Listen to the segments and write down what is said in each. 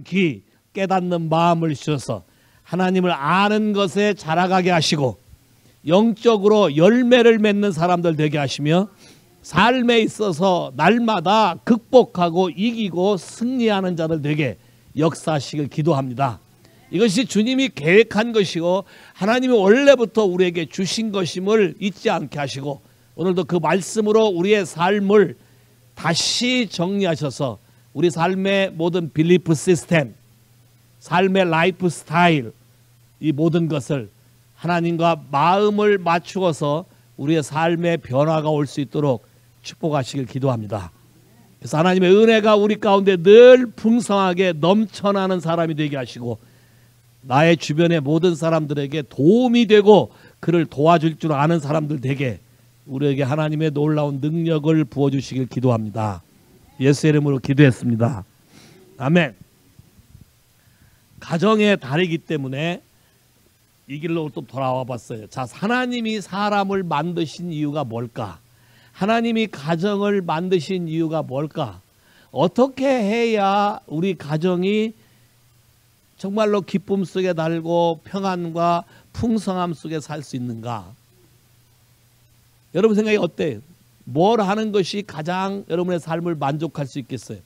귀, 깨닫는 마음을 주셔서 하나님을 아는 것에 자라가게 하시고 영적으로 열매를 맺는 사람들 되게 하시며 삶에 있어서 날마다 극복하고 이기고 승리하는 자들 되게 역사하시길 기도합니다. 이것이 주님이 계획한 것이고 하나님이 원래부터 우리에게 주신 것임을 잊지 않게 하시고 오늘도 그 말씀으로 우리의 삶을 다시 정리하셔서 우리 삶의 모든 빌리프 시스템, 삶의 라이프 스타일, 이 모든 것을 하나님과 마음을 맞추어서 우리의 삶의 변화가 올 수 있도록 축복하시길 기도합니다. 그래서 하나님의 은혜가 우리 가운데 늘 풍성하게 넘쳐나는 사람이 되게 하시고 나의 주변의 모든 사람들에게 도움이 되고 그를 도와줄 줄 아는 사람들 되게 우리에게 하나님의 놀라운 능력을 부어주시길 기도합니다. 예수의 이름으로 기도했습니다. 아멘. 가정의 달이기 때문에 이 길로 또 돌아와 봤어요. 자, 하나님이 사람을 만드신 이유가 뭘까? 하나님이 가정을 만드신 이유가 뭘까? 어떻게 해야 우리 가정이 정말로 기쁨 속에 달고 평안과 풍성함 속에 살 수 있는가? 여러분 생각이 어때요? 뭘 하는 것이 가장 여러분의 삶을 만족할 수 있겠어요?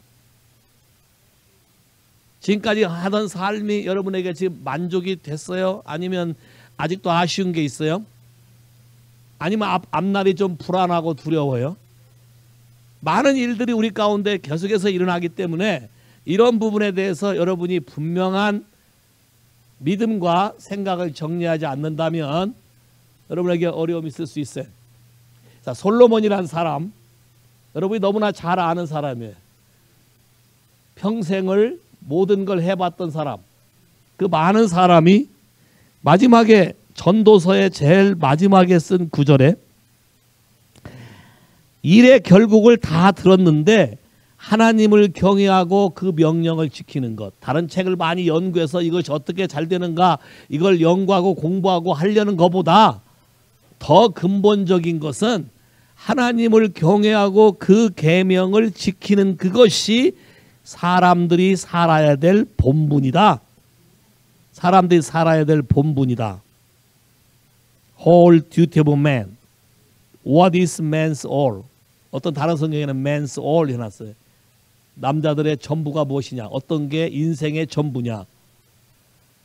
지금까지 하던 삶이 여러분에게 지금 만족이 됐어요? 아니면 아직도 아쉬운 게 있어요? 아니면 앞날이 좀 불안하고 두려워요? 많은 일들이 우리 가운데 계속해서 일어나기 때문에 이런 부분에 대해서 여러분이 분명한 믿음과 생각을 정리하지 않는다면 여러분에게 어려움이 있을 수 있어요. 자, 솔로몬이라는 사람, 여러분이 너무나 잘 아는 사람이에요. 평생을 모든 걸 해봤던 사람, 그 많은 사람이 마지막에 전도서의 제일 마지막에 쓴 구절에 일의 결국을 다 들었는데 하나님을 경외하고 그 명령을 지키는 것. 다른 책을 많이 연구해서 이것이 어떻게 잘 되는가 이걸 연구하고 공부하고 하려는 것보다 더 근본적인 것은 하나님을 경외하고 그 계명을 지키는 그것이 사람들이 살아야 될 본분이다. 사람들이 살아야 될 본분이다. Whole duty of man. What is man's all? 어떤 다른 성경에는 man's all 해놨어요. 남자들의 전부가 무엇이냐? 어떤 게 인생의 전부냐?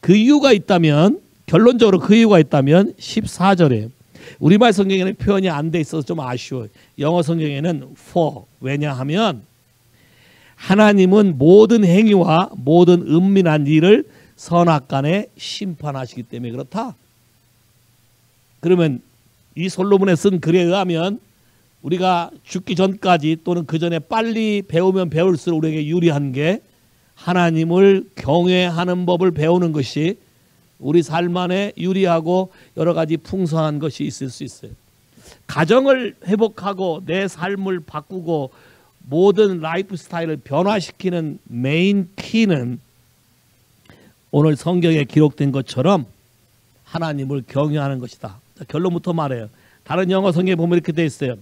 그 이유가 있다면, 결론적으로 그 이유가 있다면 14절에 우리말 성경에는 표현이 안 돼 있어서 좀 아쉬워요. 영어 성경에는 for. 왜냐하면 하나님은 모든 행위와 모든 은밀한 일을 선악간에 심판하시기 때문에 그렇다. 그러면 이 솔로몬에 쓴 글에 의하면 우리가 죽기 전까지 또는 그 전에 빨리 배우면 배울수록 우리에게 유리한 게 하나님을 경외하는 법을 배우는 것이 우리 삶 안에 유리하고 여러 가지 풍성한 것이 있을 수 있어요. 가정을 회복하고 내 삶을 바꾸고 모든 라이프 스타일을 변화시키는 메인 키는 오늘 성경에 기록된 것처럼 하나님을 경외하는 것이다. 자, 결론부터 말해요. 다른 영어 성경에 보면 이렇게 되어 있어요.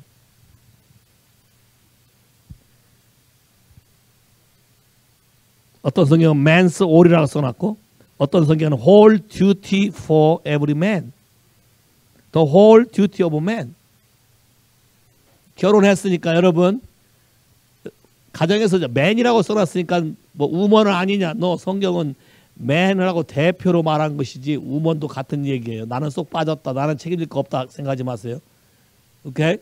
어떤 성경은 man's all이라고 써놨고 어떤 성경은 whole duty for every man. The whole duty of man. 결혼했으니까 여러분 가정에서 man이라고 써놨으니까 뭐 woman은 아니냐. 너 성경은 man을 하고 대표로 말한 것이지 woman도 같은 얘기예요. 나는 쏙 빠졌다. 나는 책임질 거 없다 생각하지 마세요. 오케이?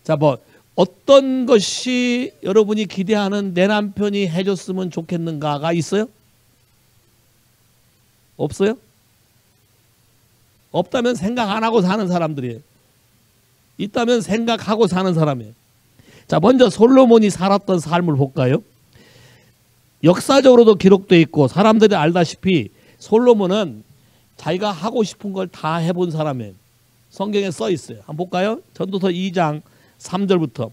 자, 뭐 어떤 것이 여러분이 기대하는 내 남편이 해줬으면 좋겠는가가 있어요? 없어요? 없다면 생각 안 하고 사는 사람들이에요. 있다면 생각하고 사는 사람이에요. 자, 먼저 솔로몬이 살았던 삶을 볼까요? 역사적으로도 기록되어 있고 사람들이 알다시피 솔로몬은 자기가 하고 싶은 걸 다 해본 사람이에요. 성경에 써 있어요. 한번 볼까요? 전도서 2장 3절부터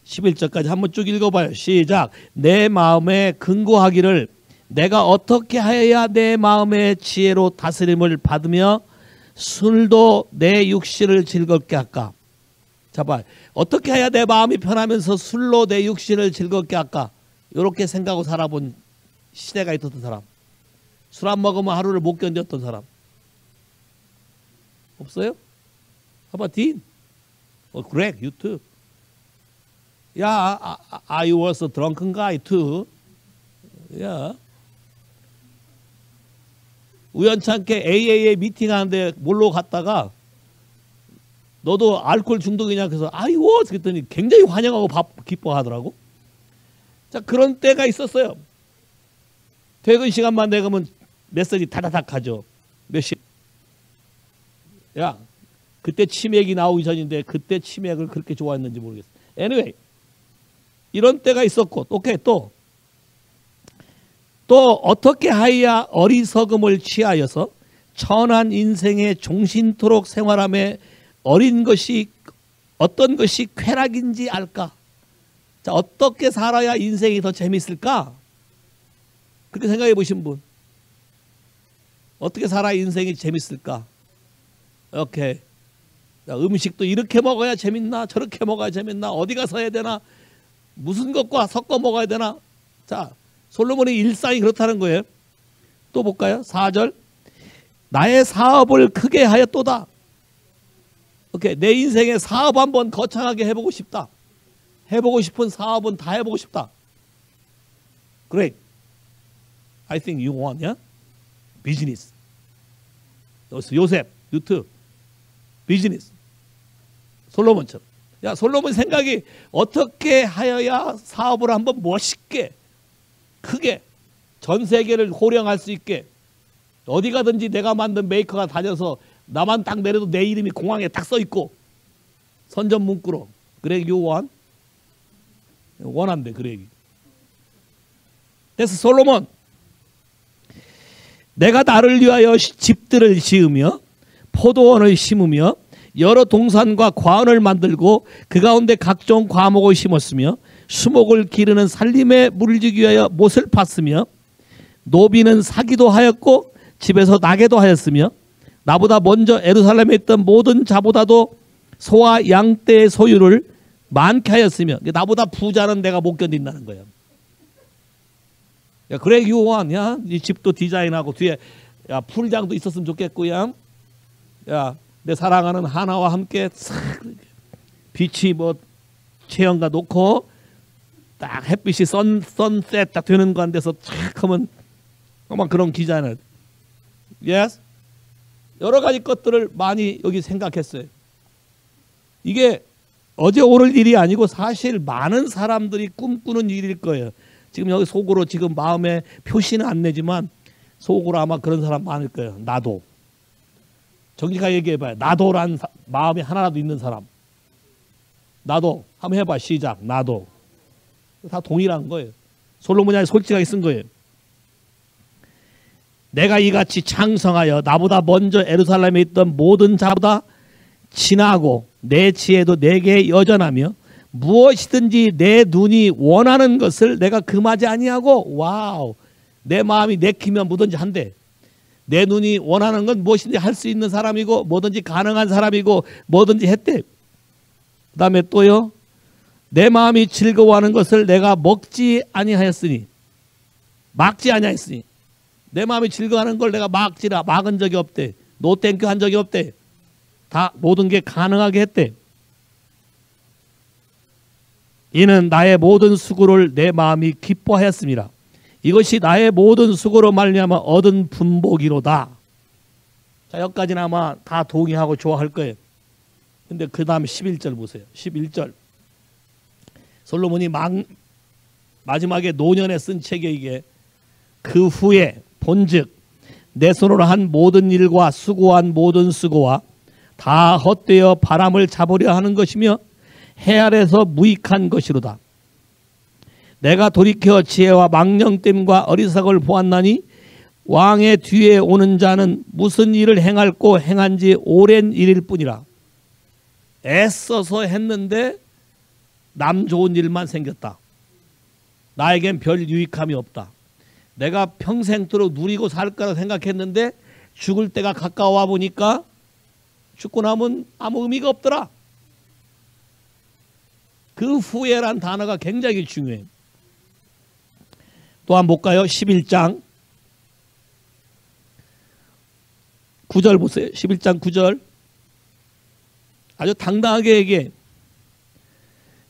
11절까지 한번 쭉 읽어봐요. 시작. 내 마음에 근고하기를 내가 어떻게 해야 내 마음의 지혜로 다스림을 받으며 술도 내 육신을 즐겁게 할까? 자, 봐. 어떻게 해야 내 마음이 편하면서 술로 내 육신을 즐겁게 할까? 이렇게 생각하고 살아본 시대가 있었던 사람. 술 안 먹으면 하루를 못 견뎠던 사람. 없어요? How about Dean? Greg, you too. Yeah, I was a drunken guy too. Yeah. 우연찮게 AAA 미팅 하는데 몰로 갔다가 너도 알코올 중독이냐 그래서 아이고 그랬더니 굉장히 환영하고 기뻐하더라고. 자, 그런 때가 있었어요. 퇴근 시간만 되면 메시지 다다닥 하죠. 몇 시? 야, 그때 치맥이 나오기 전인데 그때 치맥을 그렇게 좋아했는지 모르겠어. Anyway, 이런 때가 있었고, 오케이, 또 어떻게 하여야 어리석음을 취하여서 천한 인생의 종신토록 생활함에 어린 것이 어떤 것이 쾌락인지 알까? 자, 어떻게 살아야 인생이 더 재밌을까? 그렇게 생각해 보신 분. 어떻게 살아야 인생이 재밌을까? 오케이. 자, 음식도 이렇게 먹어야 재밌나? 저렇게 먹어야 재밌나? 어디 가서 해야 되나? 무슨 것과 섞어 먹어야 되나? 자, 솔로몬의 일상이 그렇다는 거예요. 또 볼까요? 4절. 나의 사업을 크게 하였도다. 오케이. 내 인생에 사업 한번 거창하게 해보고 싶다. 해보고 싶은 사업은 다 해보고 싶다. Great. I think you want, yeah? Business. 요셉, you too. Business. 솔로몬처럼. 야, 솔로몬 생각이 어떻게 하여야 사업을 한번 멋있게, 크게, 전 세계를 호령할 수 있게, 어디 가든지 내가 만든 메이커가 다녀서 나만 딱 내려도 내 이름이 공항에 딱 써 있고, 선전 문구로. 그렉 you want? 원한대, 그렉이. 그래서 솔로몬, 내가 나를 위하여 집들을 지으며 포도원을 심으며 여러 동산과 과원을 만들고 그 가운데 각종 과목을 심었으며 수목을 기르는 살림에 물을 주기 위하여 못을 팠으며 노비는 사기도 하였고 집에서 나게도 하였으며 나보다 먼저 예루살렘에 있던 모든 자보다도 소와 양떼의 소유를 많게 하였으며 나보다 부자는 내가 못 견딘다는 거예요. 야, 그래 유원, 야, 이 집도 디자인하고 뒤에 야 풀장도 있었으면 좋겠고, 야, 내 사랑하는 하나와 함께 싹 빛이 뭐 채연가 놓고 딱 햇빛이 선셋 딱 되는 거 한 데서 탁 하면 아마 그런 디자인을, yes, 여러 가지 것들을 많이 여기 생각했어요. 이게 어제 오늘 일이 아니고 사실 많은 사람들이 꿈꾸는 일일 거예요. 지금 여기 속으로 지금 마음에 표시는 안 내지만 속으로 아마 그런 사람 많을 거예요. 나도. 정직하게 얘기해봐요. 나도란 마음이 하나라도 있는 사람. 나도. 한번 해봐. 시작. 나도. 다 동일한 거예요. 솔로몬이 솔직하게 쓴 거예요. 내가 이같이 창성하여 나보다 먼저 예루살렘에 있던 모든 자보다 진하고 내 지혜도 내게 여전하며 무엇이든지 내 눈이 원하는 것을 내가 금하지 아니하고, 와우, 내 마음이 내키면 뭐든지 한대. 내 눈이 원하는 건 무엇인지 할 수 있는 사람이고 뭐든지 가능한 사람이고 뭐든지 했대. 그 다음에 또요, 내 마음이 즐거워하는 것을 내가 막지 아니하였으니 내 마음이 즐거워하는 걸 내가 막은 적이 없대. 노 땡큐 한 적이 없대. 다 모든 게 가능하게 했대. 이는 나의 모든 수고를 내 마음이 기뻐하였습니다. 이것이 나의 모든 수고로 말미암아 얻은 분복이로다. 자, 여기까지는 아마 다 동의하고 좋아할 거예요. 근데 그 다음 11절 보세요. 11절. 솔로몬이 마지막에 노년에 쓴 책에 이게 그 후에 본즉 내 손으로 한 모든 일과 수고한 모든 수고와 다 헛되어 바람을 잡으려 하는 것이며 해 아래서 무익한 것이로다. 내가 돌이켜 지혜와 망령됨과 어리석을 보았나니 왕의 뒤에 오는 자는 무슨 일을 행할고 행한 지 오랜 일일 뿐이라. 애써서 했는데 남 좋은 일만 생겼다. 나에겐 별 유익함이 없다. 내가 평생토록 누리고 살 거라 생각했는데 죽을 때가 가까워 보니까 죽고 나면 아무 의미가 없더라. 그 후회란 단어가 굉장히 중요해요. 또 한번 볼까요? 11장 9절 보세요. 11장 9절 아주 당당하게 얘기해.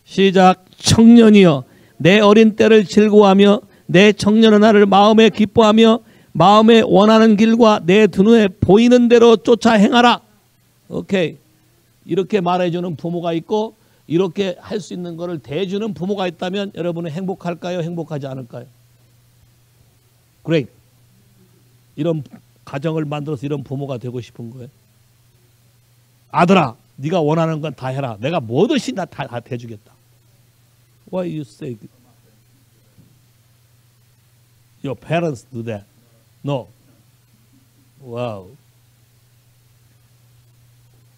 시작. 청년이여 내 어린 때를 즐거워하며 내 청년의 날을 마음에 기뻐하며 마음에 원하는 길과 내 두 눈에 보이는 대로 쫓아 행하라. 오케이. 이렇게 말해주는 부모가 있고 이렇게 할 수 있는 것을 대주는 부모가 있다면 여러분은 행복할까요? 행복하지 않을까요? Great. 이런 가정을 만들어서 이런 부모가 되고 싶은 거예요. 아들아, 네가 원하는 건 다 해라. 내가 뭐든지 다 대주겠다. Why you say your parents do that? No. 와우.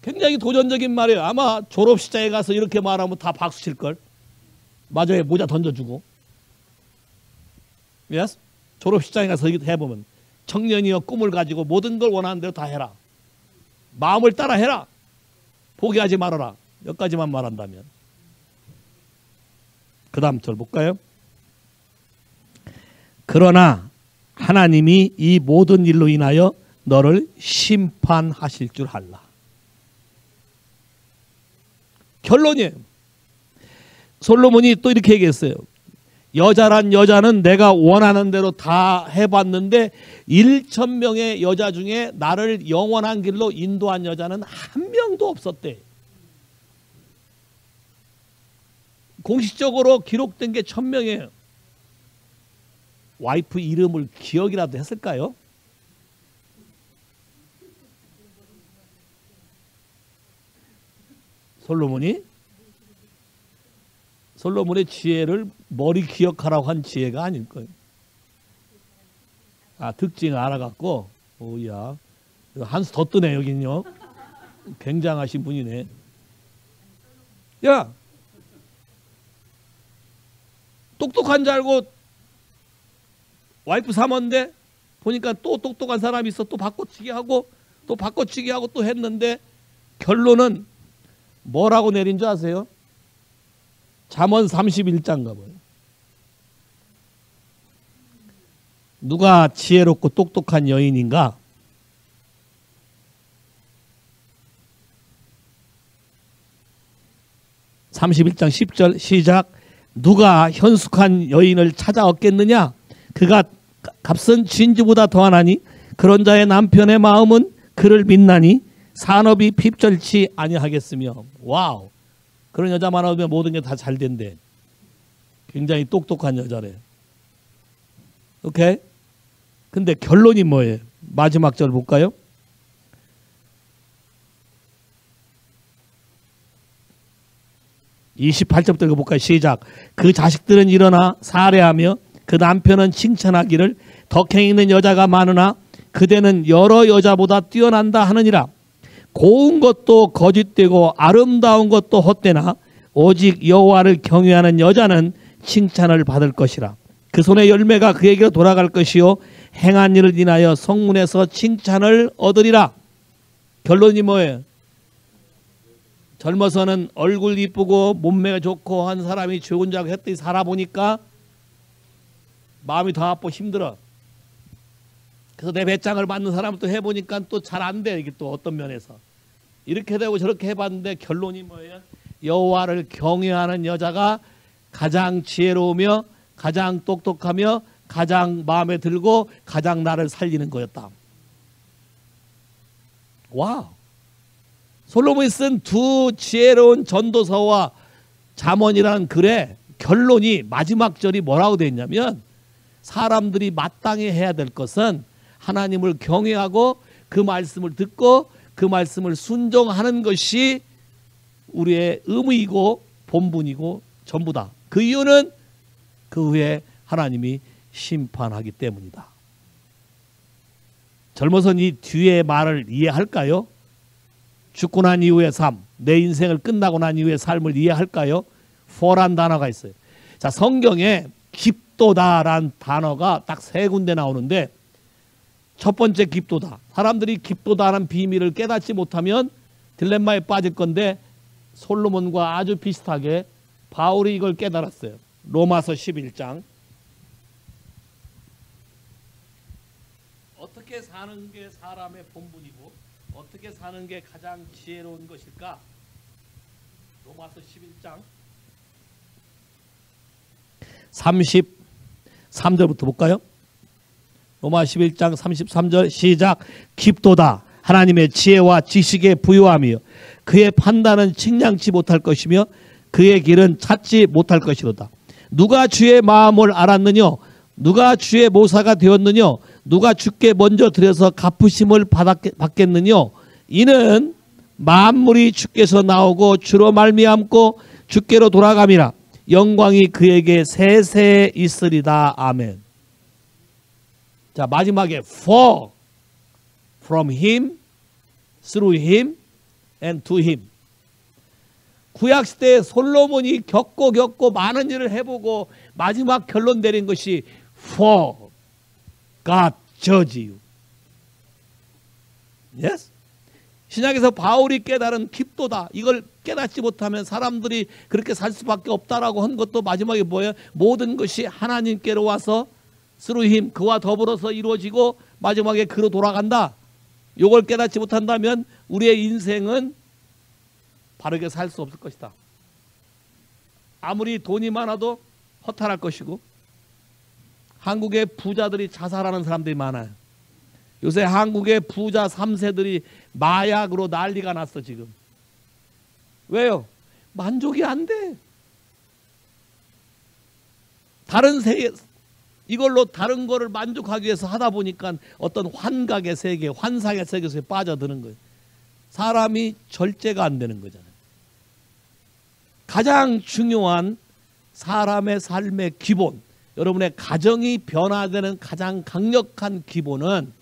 굉장히 도전적인 말이에요. 아마 졸업식장에 가서 이렇게 말하면 다 박수 칠걸. 마저에 모자 던져주고. Yes? 졸업식장에 가서 해보면 청년이여 꿈을 가지고 모든 걸 원하는 대로 다 해라. 마음을 따라 해라. 포기하지 말아라. 여기까지만 말한다면. 그 다음 절 볼까요? 그러나 하나님이 이 모든 일로 인하여 너를 심판하실 줄 알라. 결론이에요. 솔로몬이 또 이렇게 얘기했어요. 여자란 여자는 내가 원하는 대로 다 해봤는데 1,000명의 여자 중에 나를 영원한 길로 인도한 여자는 한 명도 없었대. 공식적으로 기록된 게 1,000명이에요. 와이프 이름을 기억이라도 했을까요? 솔로몬의 지혜를 머리 기억하라고 한 지혜가 아닐 거예요. 아, 특징을 알아갖고, 오야, 한 수 더 뜨네, 여긴요. 굉장하신 분이네. 야! 똑똑한 줄 알고 와이프 삼았는데 보니까 또 똑똑한 사람이 있어. 또 바꿔치기 하고 또 바꿔치기 하고 또 했는데 결론은 뭐라고 내린 줄 아세요? 잠언 31장 가봐요. 누가 지혜롭고 똑똑한 여인인가? (31장 10절) 시작. 누가 현숙한 여인을 찾아 얻겠느냐? 그가 값은 진주보다 더하나니 그런 자의 남편의 마음은 그를 믿나니 산업이 핍절치 아니하겠으며. 와우. 그런 여자만 오면 모든 게 다 잘 된대. 굉장히 똑똑한 여자래. 오케이? 근데 결론이 뭐예요? 마지막 절 볼까요? (28절부터) 읽어볼까요? 시작. 그 자식들은 일어나 살해하며 그 남편은 칭찬하기를 덕행 있는 여자가 많으나 그대는 여러 여자보다 뛰어난다 하느니라. 고운 것도 거짓되고 아름다운 것도 헛되나 오직 여호와를 경외하는 여자는 칭찬을 받을 것이라. 그 손의 열매가 그에게로 돌아갈 것이요 행한 일을 인하여 성문에서 칭찬을 얻으리라. 결론이 뭐예요? 젊어서는 얼굴 이쁘고 몸매가 좋고 한 사람이 좋은 줄 알고 했더니 살아보니까 마음이 더 아프고 힘들어. 그래서 내 배짱을 맞는 사람을 또 해보니까 또 잘 안 돼. 이게 또 어떤 면에서. 이렇게 되고 저렇게 해봤는데 결론이 뭐예요? 여호와를 경외하는 여자가 가장 지혜로우며 가장 똑똑하며 가장 마음에 들고 가장 나를 살리는 거였다. 와우. 솔로몬이 쓴 두 지혜로운 전도서와 잠언이라는 글의 결론이 마지막 절이 뭐라고 되어 있냐면 사람들이 마땅히 해야 될 것은 하나님을 경외하고 그 말씀을 듣고 그 말씀을 순종하는 것이 우리의 의무이고 본분이고 전부다. 그 이유는 그 후에 하나님이 심판하기 때문이다. 젊어선 이 뒤의 말을 이해할까요? 죽고 난 이후의 삶, 내 인생을 끝나고 난 이후의 삶을 이해할까요? for란 단어가 있어요. 자, 성경에 깊도다라는 단어가 딱 세 군데 나오는데 첫 번째 깊도다. 사람들이 깊도다라는 비밀을 깨닫지 못하면 딜레마에 빠질 건데 솔로몬과 아주 비슷하게 바울이 이걸 깨달았어요. 로마서 11장 어떻게 사는 게 사람의 본분이고 어떻게 사는 게 가장 지혜로운 것일까? 로마서 11장 33절부터 볼까요? 로마 11장 33절 시작. 깊도다 하나님의 지혜와 지식에 부유하며 그의 판단은 측량치 못할 것이며 그의 길은 찾지 못할 것이로다. 누가 주의 마음을 알았느냐? 누가 주의 모사가 되었느냐? 누가 주께 먼저 드려서 갚으심을 받겠느냐? 이는 만물이 주께서 나오고 주로 말미암고 주께로 돌아감이라. 영광이 그에게 세세에 있으리다. 아멘. 자, 마지막에 for, from him, through him, and to him. 구약시대에 솔로몬이 겪고 많은 일을 해보고 마지막 결론 내린 것이 for God judge you. Yes? 신약에서 바울이 깨달은 깊도다. 이걸 깨닫지 못하면 사람들이 그렇게 살 수밖에 없다라고 한 것도 마지막에 뭐예요? 모든 것이 하나님께로 와서 through him, 그와 더불어서 이루어지고 마지막에 그로 돌아간다. 이걸 깨닫지 못한다면 우리의 인생은 바르게 살 수 없을 것이다. 아무리 돈이 많아도 허탈할 것이고 한국의 부자들이 자살하는 사람들이 많아요. 요새 한국의 부자 3세들이 마약으로 난리가 났어 지금. 왜요? 만족이 안 돼. 다른 세계 이걸로 다른 거를 만족하기 위해서 하다 보니까 어떤 환각의 세계, 환상의 세계에서 빠져드는 거예요. 사람이 절제가 안 되는 거잖아요. 가장 중요한 사람의 삶의 기본, 여러분의 가정이 변화되는 가장 강력한 기본은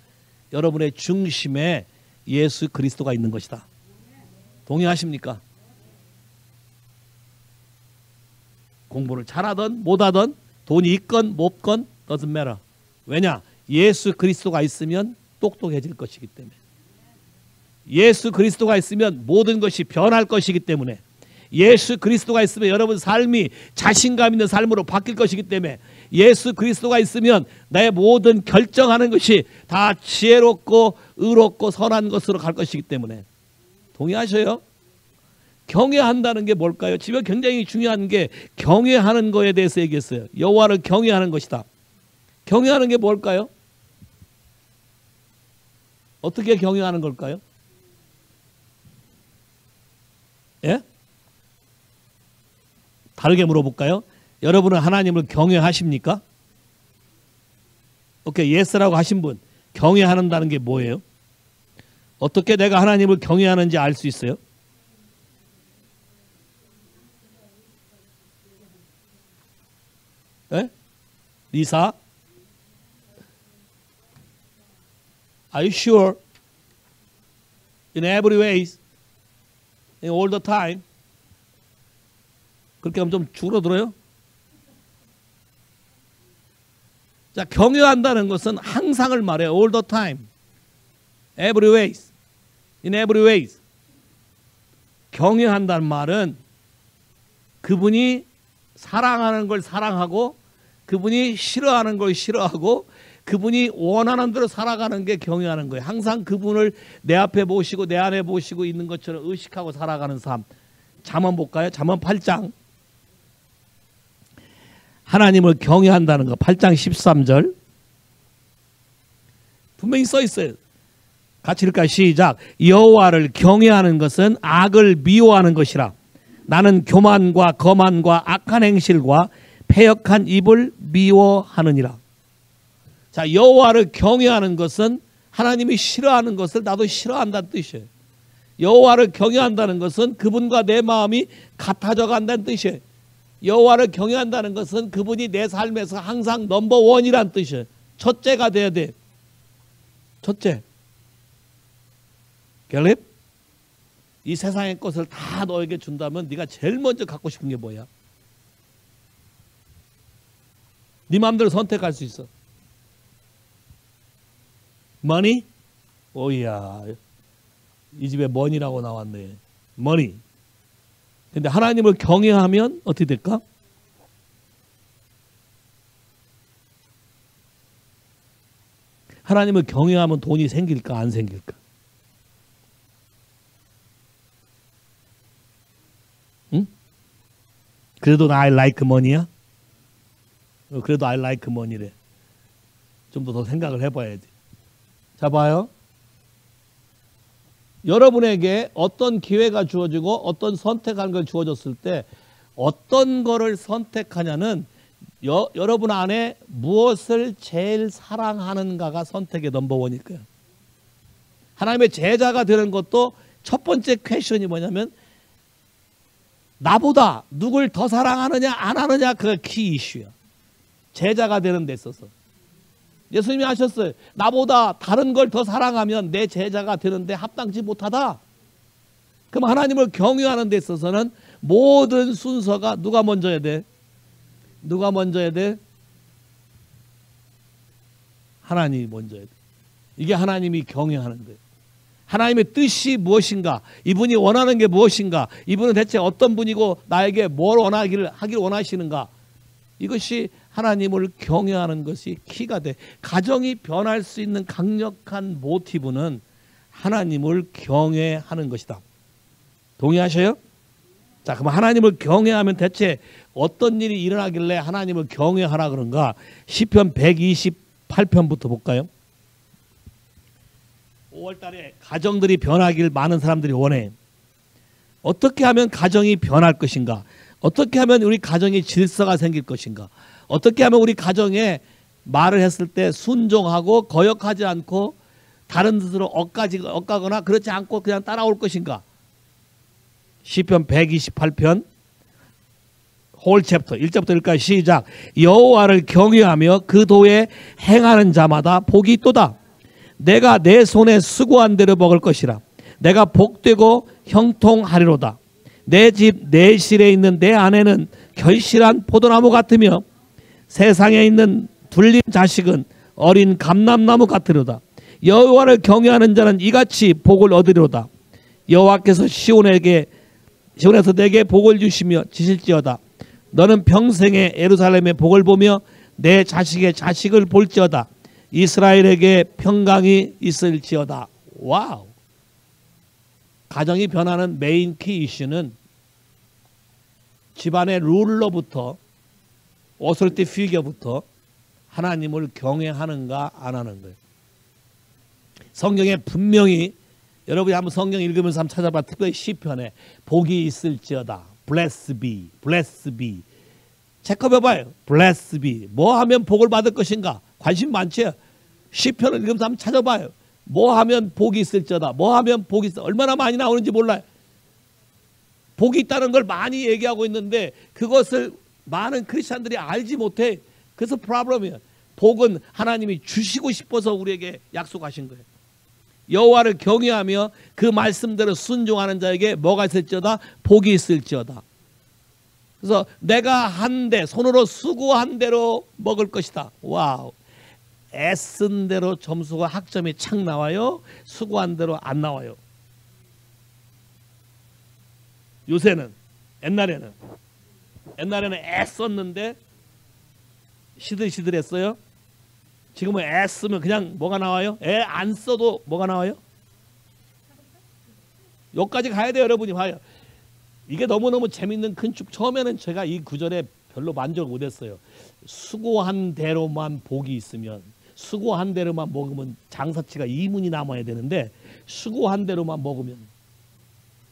여러분의 중심에 예수 그리스도가 있는 것이다. 동의하십니까? 공부를 잘하든 못하든 돈이 있건 못건 doesn't matter. 왜냐? 예수 그리스도가 있으면 똑똑해질 것이기 때문에. 예수 그리스도가 있으면 모든 것이 변할 것이기 때문에. 예수 그리스도가 있으면 여러분 삶이 자신감 있는 삶으로 바뀔 것이기 때문에. 예수 그리스도가 있으면 내 모든 결정하는 것이 다 지혜롭고 의롭고 선한 것으로 갈 것이기 때문에. 동의하셔요? 경외한다는 게 뭘까요? 지금 굉장히 중요한 게 경외하는 거에 대해서 얘기했어요. 여호와를 경외하는 것이다. 경외하는 게 뭘까요? 어떻게 경외하는 걸까요? 예? 다르게 물어볼까요? 여러분은 하나님을 경외하십니까? 오케이, 예스라고 하신 분, 경외한다는 게 뭐예요? 어떻게 내가 하나님을 경외하는지 알 수 있어요? 예? 리사? Are you sure? In every way, in all the time. 그렇게 하면 좀 줄어들어요? 자, 경외한다는 것은 항상을 말해요. All the time. Every ways. In every ways. 경외한다는 말은 그분이 사랑하는 걸 사랑하고 그분이 싫어하는 걸 싫어하고 그분이 원하는 대로 살아가는 게 경외하는 거예요. 항상 그분을 내 앞에 모시고 내 안에 모시고 있는 것처럼 의식하고 살아가는 삶. 잠언 볼까요? 잠언 8장. 하나님을 경외한다는 거 8장 13절 분명히 써 있어요. 같이 읽을까요? 시작. 여호와를 경외하는 것은 악을 미워하는 것이라. 나는 교만과 거만과 악한 행실과 패역한 입을 미워하느니라. 자, 여호와를 경외하는 것은 하나님이 싫어하는 것을 나도 싫어한다는 뜻이에요. 여호와를 경외한다는 것은 그분과 내 마음이 같아져 간다는 뜻이에요. 여호와를 경외한다는 것은 그분이 내 삶에서 항상 넘버원이란 뜻이에요. 첫째가 돼야 돼. 첫째. 갤립? 이 세상의 것을 다 너에게 준다면 네가 제일 먼저 갖고 싶은 게 뭐야? 네 마음대로 선택할 수 있어. 머니? 오야, 이 집에 머니라고 나왔네. 머니. 근데 하나님을 경외하면 어떻게 될까? 하나님을 경외하면 돈이 생길까 안 생길까? 응? 그래도 I like money야? 그래도 I like money래. 좀 더 생각을 해봐야지. 자, 봐요. 여러분에게 어떤 기회가 주어지고 어떤 선택하는 걸 주어졌을 때 어떤 거를 선택하냐는 여러분 안에 무엇을 제일 사랑하는가가 선택의 넘버원일 거예요. 하나님의 제자가 되는 것도 첫 번째 퀘션이 뭐냐면 나보다 누굴 더 사랑하느냐 안 하느냐 그게 키 이슈야. 제자가 되는 데 있어서. 예수님이 하셨어요. 나보다 다른 걸 더 사랑하면 내 제자가 되는데 합당치 못하다. 그럼 하나님을 경외하는 데 있어서는 모든 순서가 누가 먼저 해야 돼? 누가 먼저 해야 돼? 하나님이 먼저 해야 돼. 이게 하나님이 경외하는 거예요. 하나님의 뜻이 무엇인가? 이분이 원하는 게 무엇인가? 이분은 대체 어떤 분이고 나에게 뭘 하길 원하시는가? 이것이 하나님을 경외하는 것이 키가 돼. 가정이 변할 수 있는 강력한 모티브는 하나님을 경외하는 것이다. 동의하셔요? 자, 그럼 하나님을 경외하면 대체 어떤 일이 일어나길래 하나님을 경외하라 그런가? 시편 128편부터 볼까요? 5월달에 가정들이 변하길 많은 사람들이 원해. 어떻게 하면 가정이 변할 것인가? 어떻게 하면 우리 가정에 질서가 생길 것인가? 어떻게 하면 우리 가정에 말을 했을 때 순종하고 거역하지 않고 다른 뜻으로 엇가거나 그렇지 않고 그냥 따라올 것인가? 시편 128편 홀 챕터 1절부터 1절까지 시작. 여호와를 경외하며 그 도에 행하는 자마다 복이 있도다. 내가 내 손에 수고한 대로 먹을 것이라. 내가 복되고 형통하리로다. 내 집 내실에 있는 내 아내는 결실한 포도나무 같으며 세상에 있는 둘린 자식은 어린 감람나무 같으리로다. 여호와를 경외하는 자는 이같이 복을 얻으리로다. 여호와께서 시온에서 내게 복을 주시며 지실지어다. 너는 평생에 예루살렘의 복을 보며 내 자식의 자식을 볼지어다. 이스라엘에게 평강이 있을지어다. 와우. 가정이 변하는 메인 키 이슈는 집안의 룰러부터 오솔티 피겨부터 하나님을 경외하는가 안 하는 거예요. 성경에 분명히 여러분이 한번 성경 읽으면서 한번 찾아봐. 특별히 시편에 복이 있을지어다. Bless be, bless be. 체크해봐요. Bless be. 뭐 하면 복을 받을 것인가? 관심 많죠? 시편을 읽으면서 한번 찾아봐요. 뭐 하면 복이 있을지어다. 뭐 하면 복이 있어. 얼마나 많이 나오는지 몰라요. 복이 있다는 걸 많이 얘기하고 있는데 그것을 많은 크리스찬들이 알지 못해. 그래서 프로블럼이에요. 복은 하나님이 주시고 싶어서 우리에게 약속하신 거예요. 여호와를 경외하며 그 말씀대로 순종하는 자에게 뭐가 있을지어다? 복이 있을지어다. 그래서 내가 한 대, 손으로 수고한 대로 먹을 것이다. 와우. 애쓴 대로 점수가 학점이 착 나와요. 수고한 대로 안 나와요. 요새는 옛날에는 애썼는데 시들시들했어요. 지금은 애쓰면 그냥 뭐가 나와요? 애 안 써도 뭐가 나와요? 여기까지 가야 돼요. 여러분이 봐요. 이게 너무너무 재밌는 큰 축. 처음에는 제가 이 구절에 별로 만족을 못했어요. 수고한 대로만 복이 있으면, 수고한 대로만 먹으면 장사치가 2문이 남아야 되는데 수고한 대로만 먹으면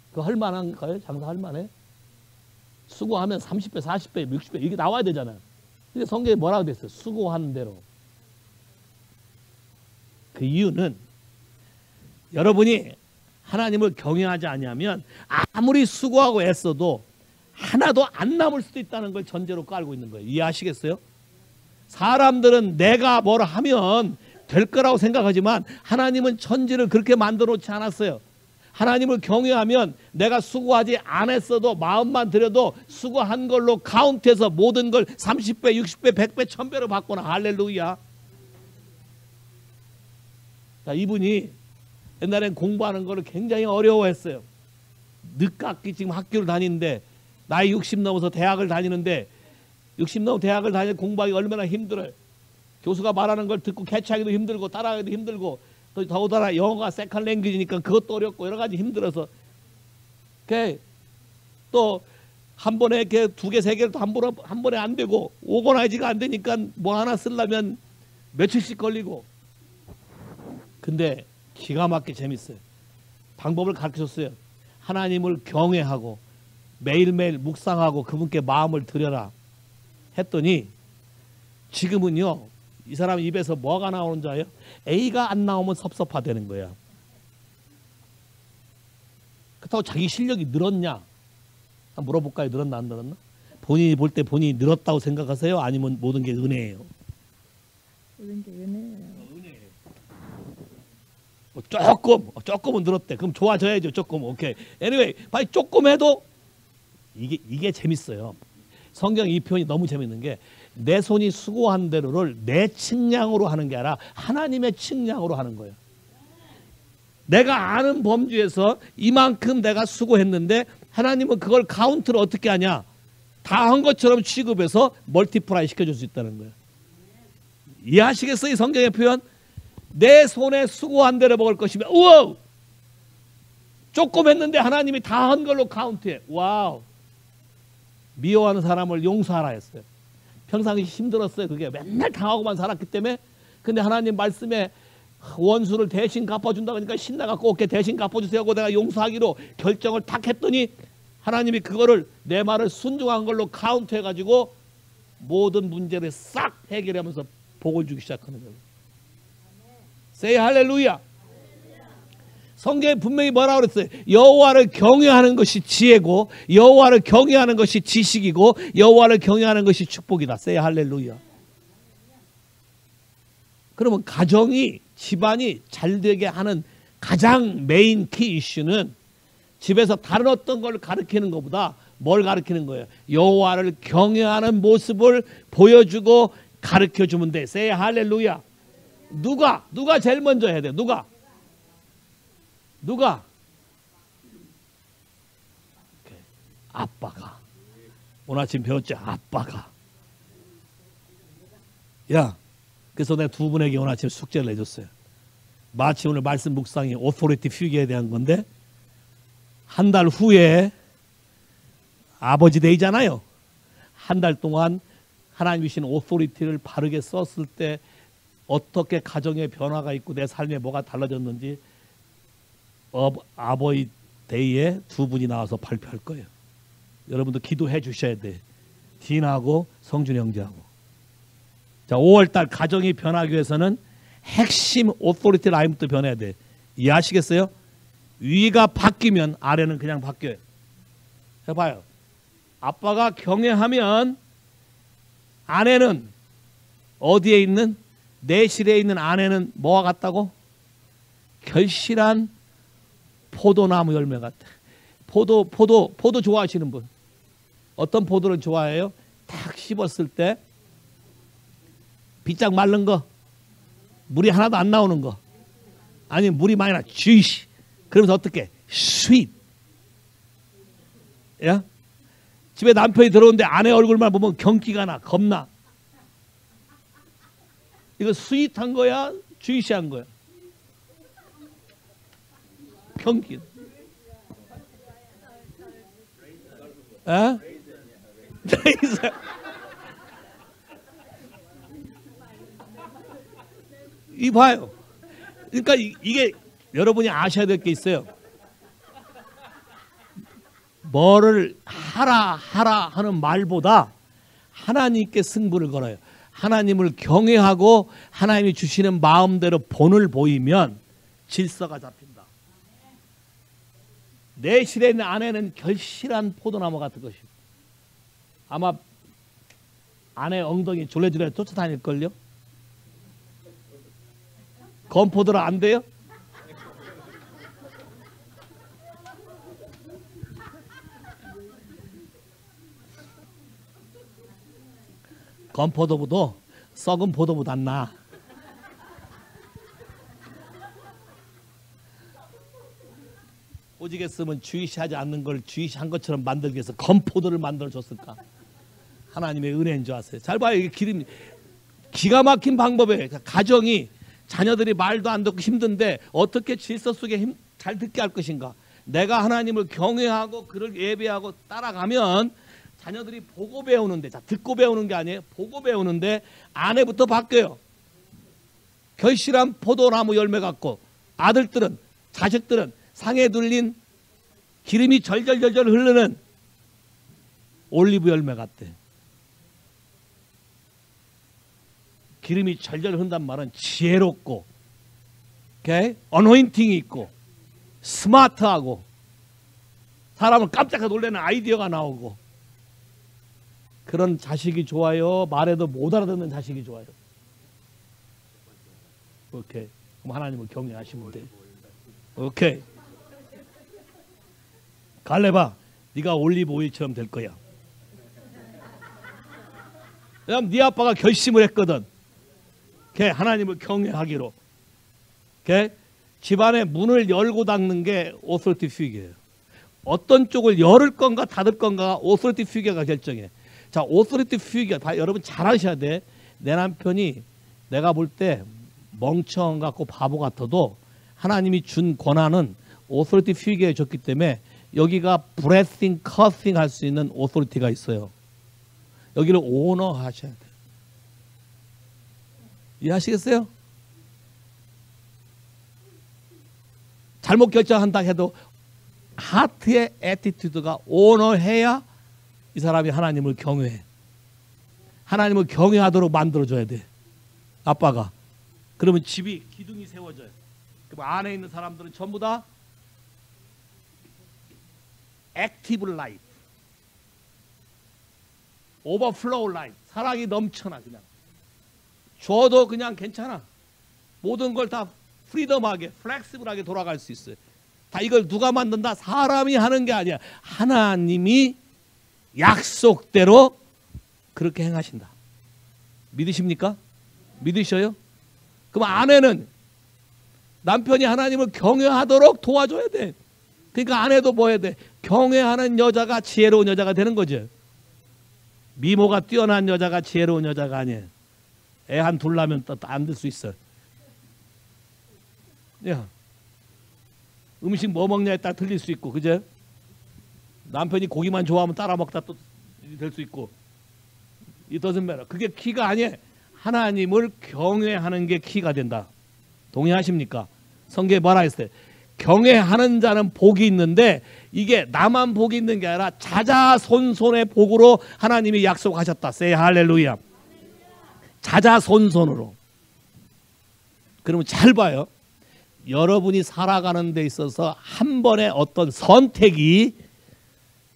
그거 할만한가요? 장사 할만해? 수고하면 30배, 40배, 60배 이게 나와야 되잖아요. 근데 성경에 뭐라고 됐어요? 수고한 대로. 그 이유는 여러분이 하나님을 경외하지 않으면 아무리 수고하고 애써도 하나도 안 남을 수도 있다는 걸 전제로 깔고 있는 거예요. 이해하시겠어요? 사람들은 내가 뭘 하면 될 거라고 생각하지만 하나님은 천지를 그렇게 만들어 놓지 않았어요. 하나님을 경외하면 내가 수고하지 않았어도 마음만 들여도 수고한 걸로 카운트해서 모든 걸 30배, 60배, 100배, 1000배로 받거나. 할렐루야. 자, 이분이 옛날엔 공부하는 거를 굉장히 어려워했어요. 늦깎이 지금 학교를 다니는데 나이 60 넘어서 대학을 다니는데 60 넘어 대학을 다니는 공부하기 얼마나 힘들어요. 교수가 말하는 걸 듣고 캐치하기도 힘들고 따라하기도 힘들고 또 더군다나 영어가 세컨 랭귀지니까 그것도 어렵고 여러 가지 힘들어서 또 한 번에 이렇게 두 개, 세 개를 또 한 번에 안 되고 오거나이즈가 안 되니까 뭐 하나 쓰려면 며칠씩 걸리고. 근데 기가 막히게 재밌어요. 방법을 가르쳐줬어요. 하나님을 경외하고 매일매일 묵상하고 그분께 마음을 드려라 했더니 지금은요, 이 사람 입에서 뭐가 나오는 줄 알아요? A가 안 나오면 섭섭하다는 거야. 그렇다고 자기 실력이 늘었냐? 한번 물어볼까요? 늘었나 안 늘었나? 본인이 볼 때 본인이 늘었다고 생각하세요? 아니면 모든 게 은혜예요? 모든 게 은혜예요. 조금은 늘었대. 그럼 좋아져야죠. 조금. 오케이. anyway, 조금 해도 이게 재밌어요. 성경 이 표현이 너무 재밌는 게 내 손이 수고한 대로를 내 측량으로 하는 게 아니라 하나님의 측량으로 하는 거예요. 내가 아는 범주에서 이만큼 내가 수고했는데 하나님은 그걸 카운트를 어떻게 하냐? 다 한 것처럼 취급해서 멀티플라이 시켜줄 수 있다는 거예요. 이해하시겠어요? 이 성경의 표현? 내 손에 수고한 대로 먹을 것이면 우와! 조금 했는데 하나님이 다 한 걸로 카운트해. 와우! 미워하는 사람을 용서하라 했어요. 평상시 힘들었어요. 그게 맨날 당하고만 살았기 때문에. 근데 하나님 말씀에 원수를 대신 갚아준다 그러니까 신나갖고 오케이 대신 갚아주세요 하고 내가 용서하기로 결정을 탁 했더니 하나님이 그거를 내 말을 순종한 걸로 카운트해가지고 모든 문제를 싹 해결하면서 복을 주기 시작하는 거예요. Say 할렐루야. 성경에 분명히 뭐라고 그랬어요? 여호와를 경외하는 것이 지혜고 여호와를 경외하는 것이 지식이고 여호와를 경외하는 것이 축복이다. Say 할렐루야. 그러면 가정이 집안이 잘 되게 하는 가장 메인 키 이슈는 집에서 다른 어떤 걸 가르치는 것보다 뭘 가르치는 거예요? 여호와를 경외하는 모습을 보여주고 가르쳐주면 돼. Say 할렐루야. 누가 제일 먼저 해야 돼? 누가? 아빠가. 오늘 아침 배웠죠? 아빠가. 야, 그래서 내가 두 분에게 오늘 아침 숙제를 내줬어요. 마치 오늘 말씀 묵상이 오토리티 퓨기에 대한 건데 한 달 후에 아버지 데이잖아요. 한 달 동안 하나님 주신 오토리티를 바르게 썼을 때 어떻게 가정에 변화가 있고 내 삶에 뭐가 달라졌는지 아버지 데이에 두 분이 나와서 발표할 거예요. 여러분도 기도해 주셔야 돼. 딘하고 성준 형제하고. 자, 5월달 가정이 변하기 위해서는 핵심 오토리티 라인부터 변해야 돼. 이해하시겠어요? 위가 바뀌면 아래는 그냥 바뀌어요. 해봐요. 아빠가 경외하면 아내는 어디에 있는? 내실에 있는 아내는 뭐와 같다고? 결실한 포도나무 열매 같아. 포도 좋아하시는 분. 어떤 포도를 좋아해요? 탁 씹었을 때 비짝 마른 거, 물이 하나도 안 나오는 거, 아니면 물이 많이 나, 주이시. 그러면서 어떻게? 스윗. 야? 집에 남편이 들어오는데 아내 얼굴만 보면 경기가 나, 겁나. 이거 스윗한 거야? 주이시한 거야? 경기. 에? 이 봐요. 그러니까 이게 여러분이 아셔야 될 게 있어요. 뭐를 하라 하는 말보다 하나님께 승부를 걸어요. 하나님을 경외하고 하나님이 주시는 마음대로 본을 보이면 질서가 잡힌다. 내실에 있는 아내는 결실한 포도나무 같은 것입니다. 아마 아내 엉덩이 졸래졸래 쫓아다닐걸요? 건포도라 안 돼요? 건포도보다 썩은 포도보다 안 나. 오직했으면 주의시하지 않는 걸 주의시한 것처럼 만들기 위해서 건포도를 만들어 줬을까? 하나님의 은혜인 줄 아세요? 잘 봐요. 이게 기가 막힌 방법이에요. 가정이 자녀들이 말도 안 듣고 힘든데 어떻게 질서 속에 잘 듣게 할 것인가. 내가 하나님을 경외하고 그를 예배하고 따라가면 자녀들이 보고 배우는데, 자, 듣고 배우는 게 아니에요. 보고 배우는데 아내부터 바뀌어요. 결실한 포도나무 열매 같고, 아들들은, 자식들은 상에 둘린 기름이 절절절절 흐르는 올리브 열매 같대. 기름이 절절 흐른단 말은 지혜롭고, 어노인팅이 있고, 스마트하고, 사람을 깜짝 놀라는 아이디어가 나오고, 그런 자식이 좋아요? 말해도 못 알아듣는 자식이 좋아요? 오케이. 그럼 하나님을 경외하시면 돼. 오케이. 갈래봐. 네가 올리브 오일처럼 될 거야. 왜냐면 네 아빠가 결심을 했거든. 하나님을 경외하기로. 집안의 문을 열고 닫는 게 오소리티 피규어예요. 어떤 쪽을 열을 건가 닫을 건가 오소리티 피규어가 결정해. 자, 오소리티 피규어 여러분 잘 아셔야 돼. 내 남편이 내가 볼 때 멍청 같고 바보 같아도 하나님이 준 권한은 오소리티 피규어에 줬기 때문에 여기가 브레싱, 커싱 할 수 있는 오소리티가 있어요. 여기를 오너 하셔야 돼요. 이해하시겠어요? 잘못 결정한다 해도 하트의 애티튜드가 오너해야 이 사람이 하나님을 경외해. 하나님을 경외하도록 만들어줘야 돼. 아빠가. 그러면 집이 기둥이 세워져요. 그럼 안에 있는 사람들은 전부 다 액티브 라이프, 오버플로우 라이프, 사랑이 넘쳐나. 그냥 줘도 그냥 괜찮아. 모든 걸 다 프리덤하게, 플렉시블하게 돌아갈 수 있어요. 다 이걸 누가 만든다? 사람이 하는 게 아니야. 하나님이 약속대로 그렇게 행하신다. 믿으십니까? 믿으셔요? 그럼 아내는 남편이 하나님을 경외하도록 도와줘야 돼. 그러니까 아내도 뭐 해야 돼? 경외하는 여자가 지혜로운 여자가 되는 거죠. 미모가 뛰어난 여자가 지혜로운 여자가 아니에요. 애 한 둘 낳으면 또 안 될 수 있어. 야, 음식 뭐 먹냐에 따라 틀릴 수 있고, 그죠? 남편이 고기만 좋아하면 따라 먹다 또 될 수 있고. It doesn't matter. 그게 키가 아니에요. 하나님을 경외하는 게 키가 된다. 동의하십니까? 성경에 뭐라 했어요? 경외하는 자는 복이 있는데 이게 나만 복이 있는 게 아니라 자자손손의 복으로 하나님이 약속하셨다. Say 할렐루야. 자자손손으로. 그러면 잘 봐요. 여러분이 살아가는 데 있어서 한 번의 어떤 선택이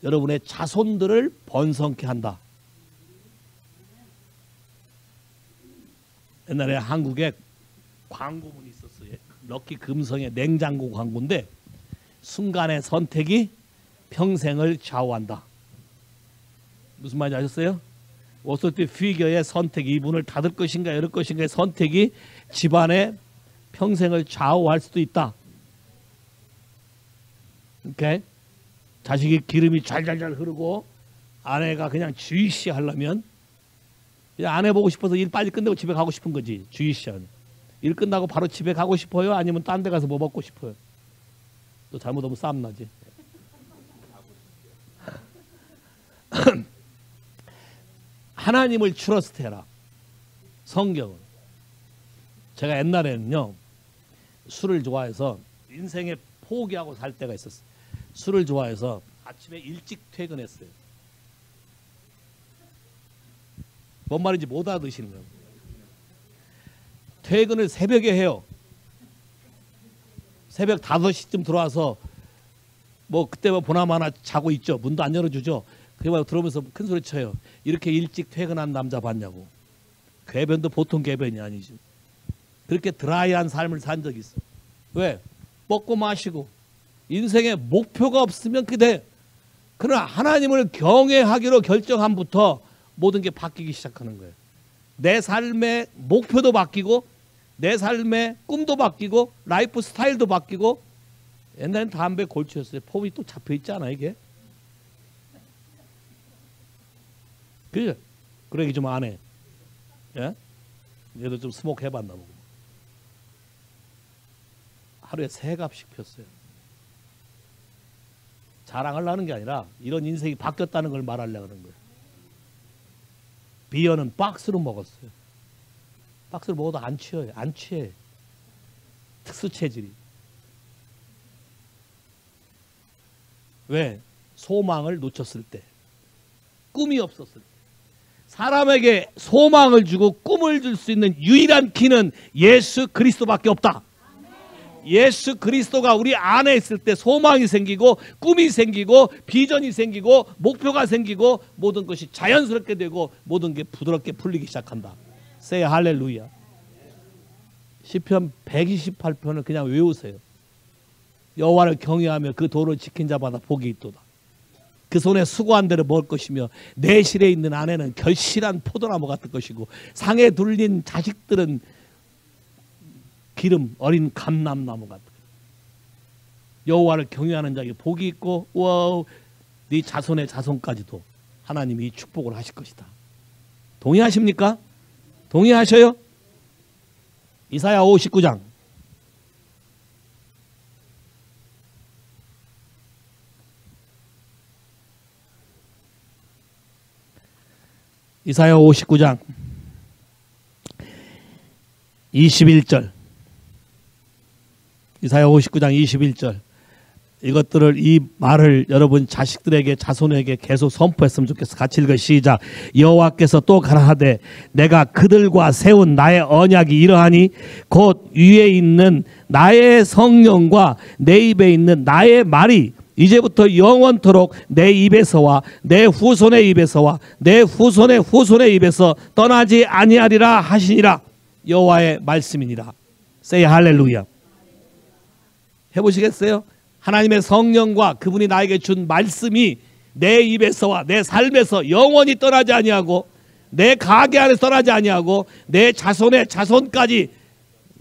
여러분의 자손들을 번성케 한다. 옛날에 한국에 광고문이 있었어요. 럭키 금성의 냉장고 광고인데 순간의 선택이 평생을 좌우한다. 무슨 말인지 아셨어요? 오소티 피규어의 선택이 이분을 닫을 것인가 열을 것인가의 선택이 집안의 평생을 좌우할 수도 있다. 오케이? 자식이 기름이 잘잘잘 흐르고 아내가 그냥 주의시 하려면 그냥 아내 보고 싶어서 일 빨리 끝내고 집에 가고 싶은 거지. 주의시하는. 일 끝나고 바로 집에 가고 싶어요? 아니면 딴 데 가서 뭐 먹고 싶어요? 또 잘못하면 싸움 나지. 하나님을 트러스트해라. 성경은. 제가 옛날에는요. 술을 좋아해서 인생에 포기하고 살 때가 있었어요. 술을 좋아해서 아침에 일찍 퇴근했어요. 뭔 말인지 못 알아듣시는 거예요. 퇴근을 새벽에 해요. 새벽 5시쯤 들어와서 뭐 그때 뭐 보나마 하나 자고 있죠. 문도 안 열어주죠. 그냥 들어오면서 큰 소리 쳐요. 이렇게 일찍 퇴근한 남자 봤냐고. 궤변도 보통 궤변이 아니지. 그렇게 드라이한 삶을 산 적이 있어. 왜? 먹고 마시고 인생에 목표가 없으면 그게 돼. 그러나 하나님을 경외하기로 결정함부터 모든 게 바뀌기 시작하는 거예요. 내 삶의 목표도 바뀌고 내 삶의 꿈도 바뀌고 라이프 스타일도 바뀌고. 옛날엔 담배 골치였어요. 폼이 또 잡혀있잖아 이게. 그죠? 그러기 좀 안 해. 예? 얘도 좀 스모크 해봤나 보고. 하루에 3갑씩 폈어요. 자랑하려는 게 아니라 이런 인생이 바뀌었다는 걸 말하려고 하는 거예요. 비어는 박스로 먹었어요. 박스로 먹어도 안 취해요. 안 취해. 특수 체질이. 왜? 소망을 놓쳤을 때, 꿈이 없었을 때. 사람에게 소망을 주고 꿈을 줄 수 있는 유일한 길은 예수 그리스도밖에 없다. 예수 그리스도가 우리 안에 있을 때 소망이 생기고 꿈이 생기고 비전이 생기고 목표가 생기고 모든 것이 자연스럽게 되고 모든 게 부드럽게 풀리기 시작한다. Say 할렐루야. 시편 128편을 그냥 외우세요. 여호와를 경외하며 그 도를 지킨 자마다 복이 있도다. 그 손에 수고한 대로 먹을 것이며 내 실에 있는 아내는 결실한 포도나무 같을 것이고 상에 둘린 자식들은 기름 어린 감람나무 같다. 여호와를 경외하는 자에게 복이 있고 우와, 네 자손의 자손까지도 하나님이 축복을 하실 것이다. 동의하십니까? 동의하셔요? 이사야 59장 이사야 59장 21절 이사야 59장 21절 이것들을 이 말을 여러분 자식들에게 자손에게 계속 선포했으면 좋겠어. 같이 읽어 시작. 여호와께서 또 가라하되 내가 그들과 세운 나의 언약이 이러하니 곧 위에 있는 나의 성령과 내 입에 있는 나의 말이 이제부터 영원토록 내 입에서와 내 후손의 입에서와 내 후손의 후손의 입에서 떠나지 아니하리라 하시니라. 여호와의 말씀이니라. Say 할렐루야. 해보시겠어요? 하나님의 성령과 그분이 나에게 준 말씀이 내 입에서와 내 삶에서 영원히 떠나지 아니하고 내 가게 안에서 떠나지 아니하고 내 자손의 자손까지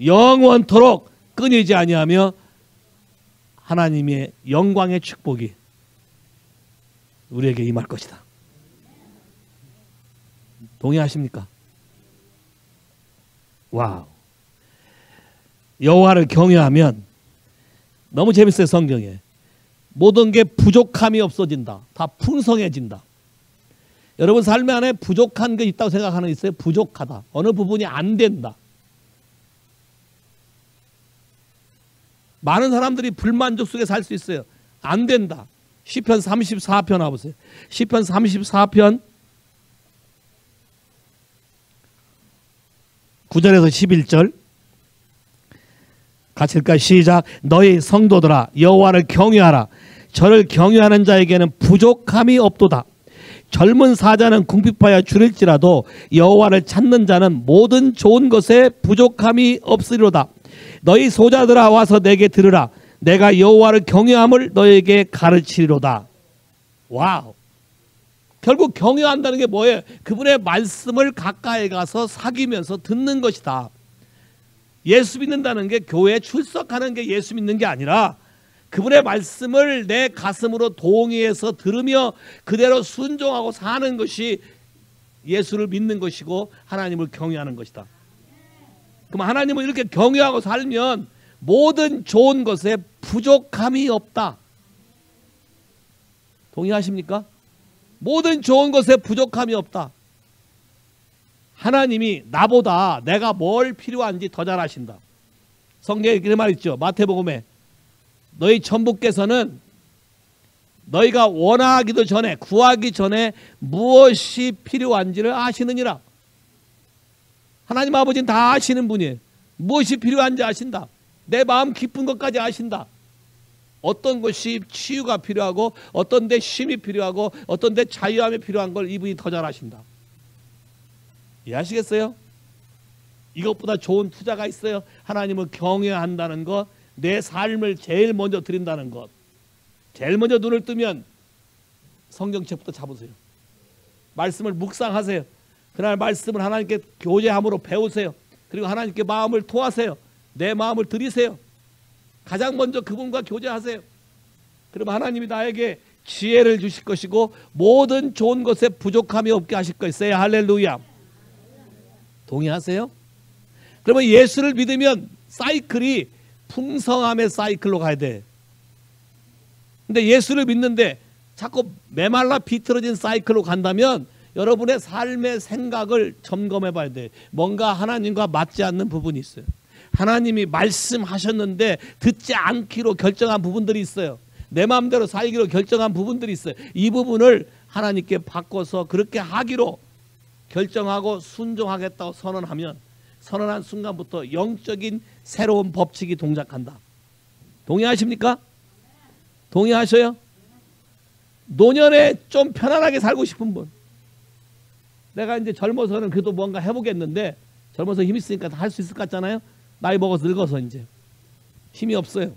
영원토록 끊이지 아니하며 하나님의 영광의 축복이 우리에게 임할 것이다. 동의하십니까? 와우. 여호와를 경외하면 너무 재밌어요. 성경에 모든 게 부족함이 없어진다. 다 풍성해진다. 여러분 삶 안에 부족한 게 있다고 생각하는 게 있어요? 부족하다. 어느 부분이 안 된다. 많은 사람들이 불만족 속에 살 수 있어요. 안 된다. 시편 34편 와보세요. 시편 34편 9절에서 11절 같이 읽을까요? 시작. 너희 성도들아 여호와를 경외하라. 저를 경외하는 자에게는 부족함이 없도다. 젊은 사자는 궁핍하여 줄일지라도 여호와를 찾는 자는 모든 좋은 것에 부족함이 없으리로다. 너희 소자들아 와서 내게 들으라. 내가 여호와를 경외함을 너에게 가르치리로다. 와우. 결국 경외한다는 게 뭐예요? 그분의 말씀을 가까이 가서 사귀면서 듣는 것이다. 예수 믿는다는 게 교회에 출석하는 게 예수 믿는 게 아니라 그분의 말씀을 내 가슴으로 동의해서 들으며 그대로 순종하고 사는 것이 예수를 믿는 것이고 하나님을 경외하는 것이다. 그럼 하나님을 이렇게 경외하고 살면 모든 좋은 것에 부족함이 없다. 동의하십니까? 모든 좋은 것에 부족함이 없다. 하나님이 나보다 내가 뭘 필요한지 더 잘 아신다. 성경에 이렇게 말 있죠. 마태복음에 너희 천부께서는 너희가 원하기도 전에 구하기 전에 무엇이 필요한지를 아시느니라. 하나님 아버지는 다 아시는 분이에요. 무엇이 필요한지 아신다. 내 마음 깊은 것까지 아신다. 어떤 것이 치유가 필요하고 어떤 데 쉼이 필요하고 어떤 데 자유함이 필요한 걸 이분이 더 잘 아신다. 이해하시겠어요? 이것보다 좋은 투자가 있어요? 하나님을 경외한다는 것, 내 삶을 제일 먼저 드린다는 것. 제일 먼저 눈을 뜨면 성경책부터 잡으세요. 말씀을 묵상하세요. 그날 말씀을 하나님께 교제함으로 배우세요. 그리고 하나님께 마음을 토하세요. 내 마음을 드리세요. 가장 먼저 그분과 교제하세요. 그러면 하나님이 나에게 지혜를 주실 것이고 모든 좋은 것에 부족함이 없게 하실 것이에요. 할렐루야. 동의하세요? 그러면 예수를 믿으면 사이클이 풍성함의 사이클로 가야 돼. 근데 예수를 믿는데 자꾸 메말라 비틀어진 사이클로 간다면 여러분의 삶의 생각을 점검해 봐야 돼. 뭔가 하나님과 맞지 않는 부분이 있어요. 하나님이 말씀하셨는데 듣지 않기로 결정한 부분들이 있어요. 내 마음대로 살기로 결정한 부분들이 있어요. 이 부분을 하나님께 바꿔서 그렇게 하기로 결정하고 순종하겠다고 선언하면 선언한 순간부터 영적인 새로운 법칙이 동작한다. 동의하십니까? 동의하셔요? 노년에 좀 편안하게 살고 싶은 분, 내가 이제 젊어서는 그래도 뭔가 해보겠는데 젊어서 힘 있으니까 다 할 수 있을 것 같잖아요. 나이 먹어서 늙어서 이제 힘이 없어요.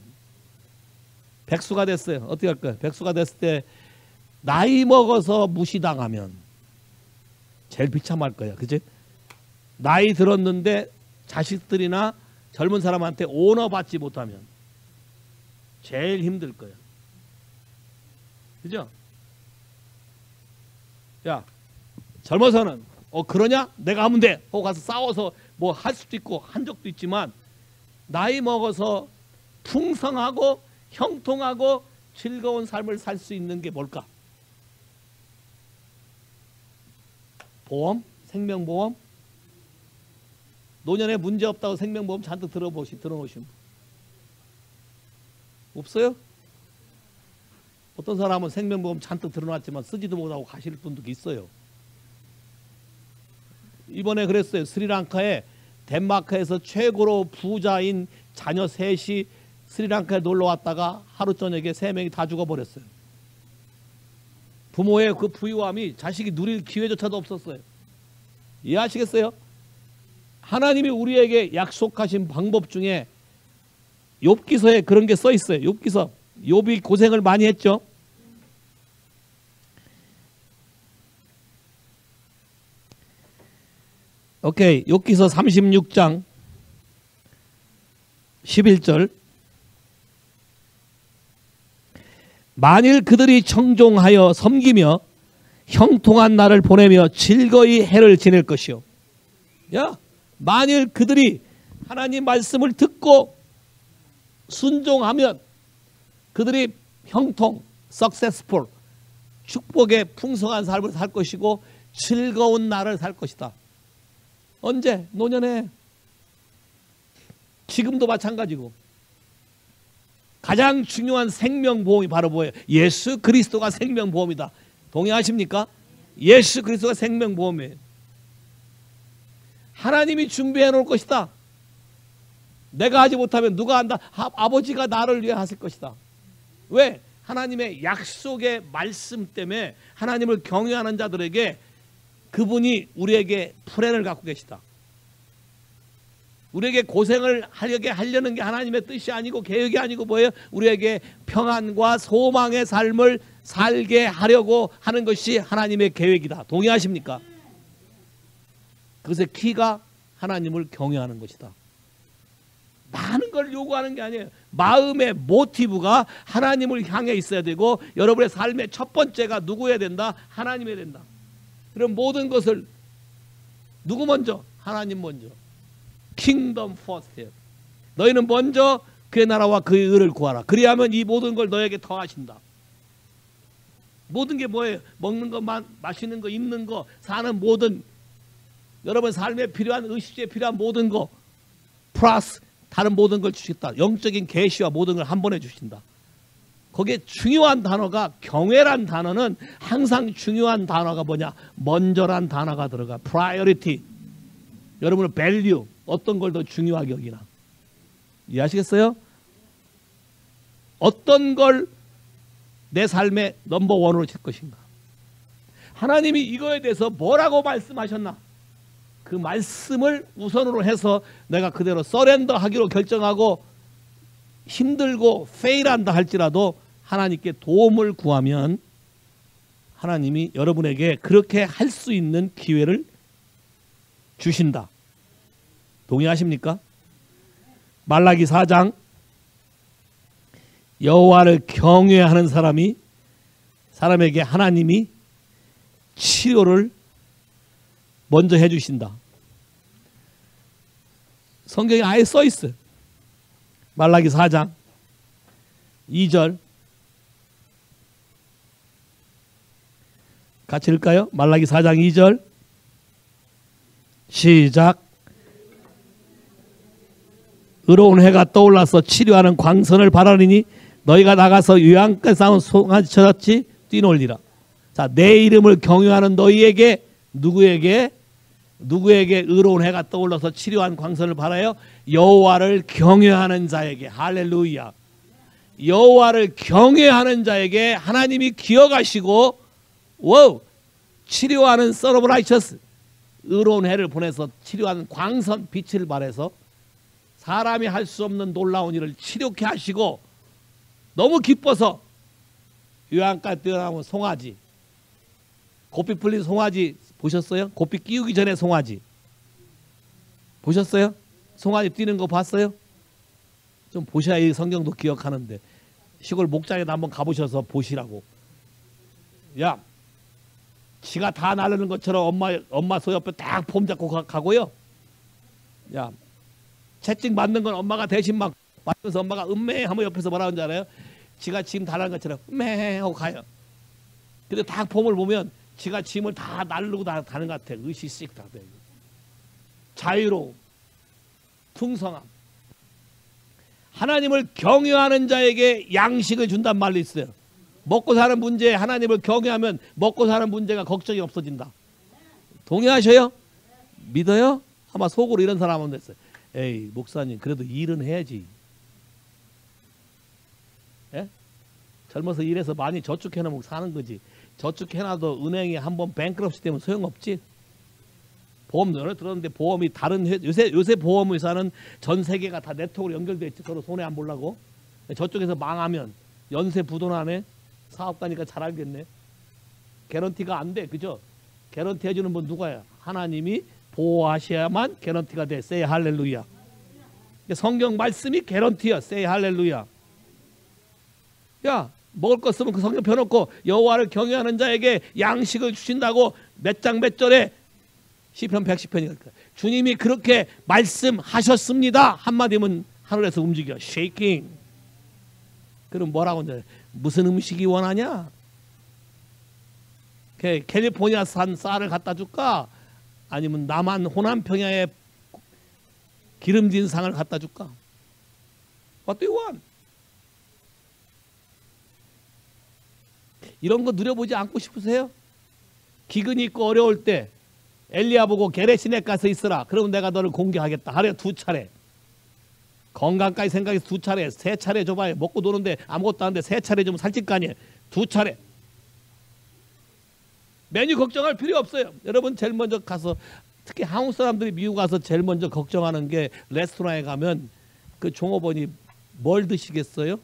백수가 됐어요. 어떻게 할 거예요? 백수가 됐을 때 나이 먹어서 무시당하면 제일 비참할 거예요. 그치? 나이 들었는데 자식들이나 젊은 사람한테 오너 받지 못하면 제일 힘들 거예요. 그죠? 야, 젊어서는 그러냐? 내가 하면 돼. 하고 가서 싸워서 뭐 할 수도 있고 한 적도 있지만 나이 먹어서 풍성하고 형통하고 즐거운 삶을 살 수 있는 게 뭘까? 보험? 생명보험? 노년에 문제 없다고 생명보험 잔뜩 들어놓으신 분 없어요? 어떤 사람은 생명보험 잔뜩 들어놨지만 쓰지도 못하고 가실 분도 있어요. 이번에 그랬어요. 스리랑카에 덴마크에서 최고로 부자인 자녀 셋이 스리랑카에 놀러 왔다가 하루 저녁에 3명이 다 죽어버렸어요. 부모의 그 부유함이 자식이 누릴 기회조차도 없었어요. 이해하시겠어요? 하나님이 우리에게 약속하신 방법 중에 욥기서에 그런 게 써 있어요. 욥기서. 욥이 고생을 많이 했죠. 오케이. 욥기서 36장 11절. 만일 그들이 청종하여 섬기며 형통한 날을 보내며 즐거이 해를 지낼 것이요. 야, 만일 그들이 하나님 말씀을 듣고 순종하면 그들이 형통, successful, 축복의 풍성한 삶을 살 것이고 즐거운 날을 살 것이다. 언제? 노년에. 지금도 마찬가지고. 가장 중요한 생명보험이 바로 뭐예요? 예수 그리스도가 생명보험이다. 동의하십니까? 예수 그리스도가 생명보험이에요. 하나님이 준비해 놓을 것이다. 내가 하지 못하면 누가 한다? 아버지가 나를 위해 하실 것이다. 왜? 하나님의 약속의 말씀 때문에 하나님을 경외하는 자들에게 그분이 우리에게 플랜을 갖고 계시다. 우리에게 고생을 하려게 하려는 게 하나님의 뜻이 아니고 계획이 아니고 뭐예요? 우리에게 평안과 소망의 삶을 살게 하려고 하는 것이 하나님의 계획이다. 동의하십니까? 그것의 키가 하나님을 경외하는 것이다. 많은 걸 요구하는 게 아니에요. 마음의 모티브가 하나님을 향해 있어야 되고 여러분의 삶의 첫 번째가 누구여야 된다? 하나님이 된다. 그럼 모든 것을 누구 먼저? 하나님 먼저. 킹덤 퍼스트. 너희는 먼저 그의 나라와 그의 의를 구하라. 그리하면 이 모든 걸 너에게 더하신다. 모든 게 뭐예요? 먹는 것만, 마시는 거, 입는 거, 사는 모든 여러분 삶에 필요한 의식주에 필요한 모든 거 플러스 다른 모든 걸 주시겠다. 영적인 계시와 모든 걸 한 번에 주신다. 거기에 중요한 단어가 경외란 단어는 항상 중요한 단어가 뭐냐? 먼저란 단어가 들어가. priority. 여러분의 value. 어떤 걸 더 중요하게 여기나. 이해하시겠어요? 어떤 걸 내 삶의 넘버원으로 칠 것인가. 하나님이 이거에 대해서 뭐라고 말씀하셨나. 그 말씀을 우선으로 해서 내가 그대로 서렌더 하기로 결정하고 힘들고 페일한다 할지라도 하나님께 도움을 구하면 하나님이 여러분에게 그렇게 할 수 있는 기회를 주신다. 동의하십니까? 말라기 4장 여호와를 경외하는 사람에게 하나님이 치료를 먼저 해주신다. 성경에 아예 써 있어요. 말라기 4장 2절 같이 읽을까요? 말라기 4장 2절 시작. 의로운 해가 떠올라서 치료하는 광선을 바라리니 너희가 나가서 유황가에 쌓은 송아지처럼 뛰놀리라. 자, 내 이름을 경유하는 너희에게 누구에게 의로운 해가 떠올라서 치료한 광선을 바라요? 여호와를 경외하는 자에게. 할렐루야. 여호와를 경외하는 자에게 하나님이 기억하시고 치료하는 선 오브 라이처스 의로운 해를 보내서 치료하는 광선 빛을 발해서 사람이 할 수 없는 놀라운 일을 치료케 하시고 너무 기뻐서 유황가에 뛰어나온 송아지, 고삐 풀린 송아지 보셨어요? 고삐 끼우기 전에 송아지 보셨어요? 송아지 뛰는 거 봤어요? 좀 보셔야 이 성경도 기억하는데 시골 목장에도 한번 가보셔서 보시라고. 야, 지가 다 나르는 것처럼 엄마 소 옆에 딱 폼 잡고 가고요. 야, 채찍 맞는 건 엄마가 대신 막 맞으면서 엄마가 음메 하면 옆에서 뭐라 하는지 알아요? 지가 짐 다 나른 것처럼 음메 하고 가요. 근데 딱 폼을 보면 지가 짐을 다 나르고 다 가는 것 같아. 으시씩 다 돼. 자유로움, 풍성함. 하나님을 경외하는 자에게 양식을 준단 말이 있어요. 먹고 사는 문제에 하나님을 경외하면 먹고 사는 문제가 걱정이 없어진다. 동의하셔요? 믿어요? 아마 속으로 이런 사람은 됐어요. 에이, 목사님 그래도 일은 해야지. 예? 젊어서 일해서 많이 저축해놓으면 사는 거지. 저축해놔도 은행이 한번 뱅크럽시 되면 소용없지. 보험 전에 들었는데 보험이 다른 요새 보험회사는 전 세계가 다 네트워크로 연결돼 있지. 서로 손해 안 보려고. 저쪽에서 망하면 연쇄 부도나네. 사업가니까 잘 알겠네. 개런티가 안 돼, 그죠? 개런티 해주는 분 누가야? 하나님이 보호하셔야만 개런티가 돼. 세이 할렐루야. 성경 말씀이 개런티야. 세이 할렐루야. 야, 먹을 거 쓰면 그 성경 펴놓고 여호와를 경외하는 자에게 양식을 주신다고 몇 장 몇 절에 시편 110편이니까 주님이 그렇게 말씀하셨습니다. 한마디면 하늘에서 움직여. 쉐이킹. 그럼 뭐라고 하냐? 무슨 음식이 원하냐? 캘리포니아산 쌀을 갖다 줄까? 아니면 남한 호남 평야의 기름진 상을 갖다 줄까? What do you want? 이런 거 누려보지 않고 싶으세요? 기근이 있고 어려울 때 엘리야 보고 게레시네 가서 있으라. 그러면 내가 너를 공개하겠다. 하루에 2차례. 건강까지 생각해서 2차례, 3차례 줘봐요. 먹고 노는데 아무것도 안 돼. 3차례 주면 살찔 거 아니에요. 2차례. 메뉴 걱정할 필요 없어요. 여러분 제일 먼저 가서, 특히 한국 사람들이 미국 가서 제일 먼저 걱정하는 게, 레스토랑에 가면 그 종업원이 뭘 드시겠어요?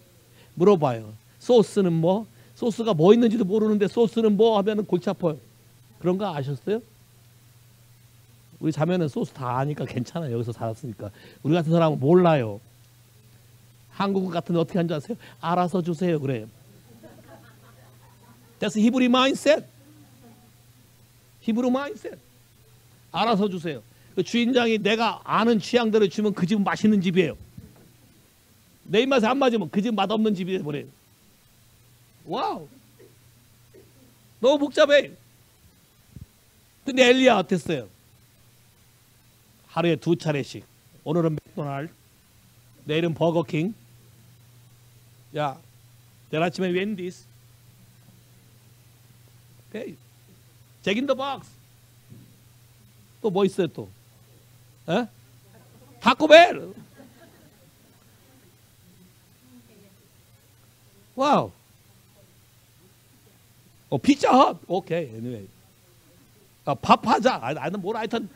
물어봐요. 소스는 뭐? 소스가 뭐 있는지도 모르는데 소스는 뭐 하면 골치 아파요. 그런 거 아셨어요? 우리 자매는 소스 다 아니까 괜찮아요. 여기서 살았으니까. 우리 같은 사람은 몰라요. 한국 같은 데 어떻게 하는 줄 아세요? 알아서 주세요 그래요. That's Hebrew mindset. Hebrew mindset. 알아서 주세요. 그 주인장이 내가 아는 취향대로 주면 그 집은 맛있는 집이에요. 내 입맛에 안 맞으면 그 집 맛없는 집이 돼버려요. 와우. 너무 복잡해. 근데 엘리야 어땠어요? 하루에 2차례씩. 오늘은 맥도날드, 내일은 버거킹. 야, 내일 아침에 웬디스. 오케이. 잭인더 박스. 또 뭐 있어요 또? 에? 타코벨. 와우. 피자헛. 오케이. anyway. 밥하자. 아는 뭐라 하여튼.